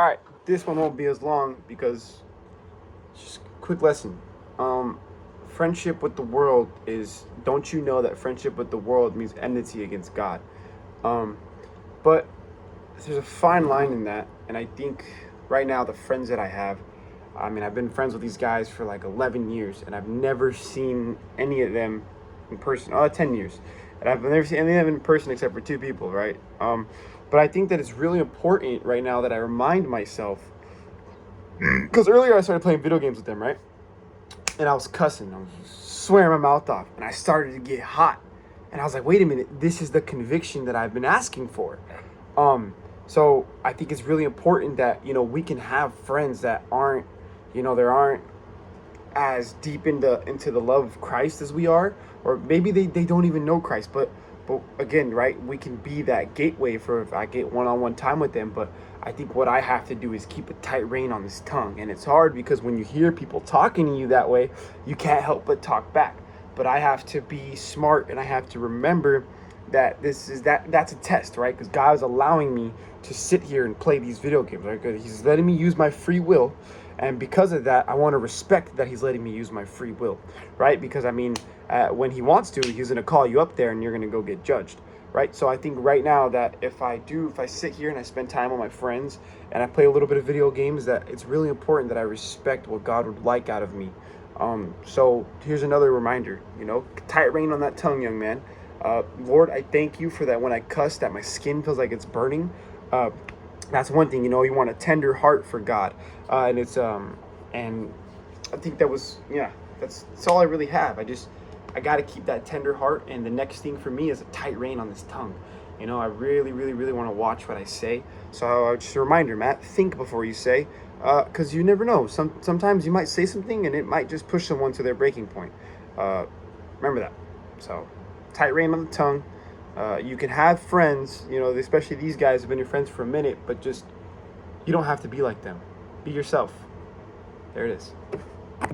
All right, this one won't be as long because just quick lesson. Friendship with the world is, don't you know that friendship with the world means enmity against God? Um, but there's a fine line in that, and I think right now the friends that I have, I mean, I've been friends with these guys for like 11 years, and I've never seen any of them in person. 10 years, and I've never seen any of them in person except for two people, right? But I think that it's really important right now that I remind myself, because earlier I started playing video games with them, right? And I was cussing, I was swearing my mouth off, and I started to get hot. And I was like, wait a minute, this is the conviction that I've been asking for. So I think it's really important that, we can have friends that aren't, there aren't as deep into the love of Christ as we are, or maybe they don't even know Christ, but again, right, we can be that gateway for if I get one-on-one time with them. But I think what I have to do is keep a tight rein on this tongue, and it's hard because when you hear people talking to you that way, you can't help but talk back. But I have to be smart, and I have to remember that that's a test, right? Because God is allowing me to sit here and play these video games, right? 'Cause He's letting me use my free will, and because of that, I want to respect that He's letting me use my free will, right? Because I mean, when He wants to, He's going to call you up there, and you're going to go get judged, right? So I think right now that if I sit here and I spend time with my friends and I play a little bit of video games, that it's really important that I respect what God would like out of me. So here's another reminder, tight rein on that tongue, young man. Lord, I thank you for that. When I cuss, that my skin feels like it's burning. That's one thing, you want a tender heart for God. And I think that's all I really have. I got to keep that tender heart. And the next thing for me is a tight rein on this tongue. I really, really, really want to watch what I say. So just a reminder, Matt, think before you say, because you never know. Sometimes you might say something and it might just push someone to their breaking point. Remember that. So tight rein on the tongue. You can have friends, especially these guys have been your friends for a minute, but just, you don't have to be like them. Be yourself. There it is.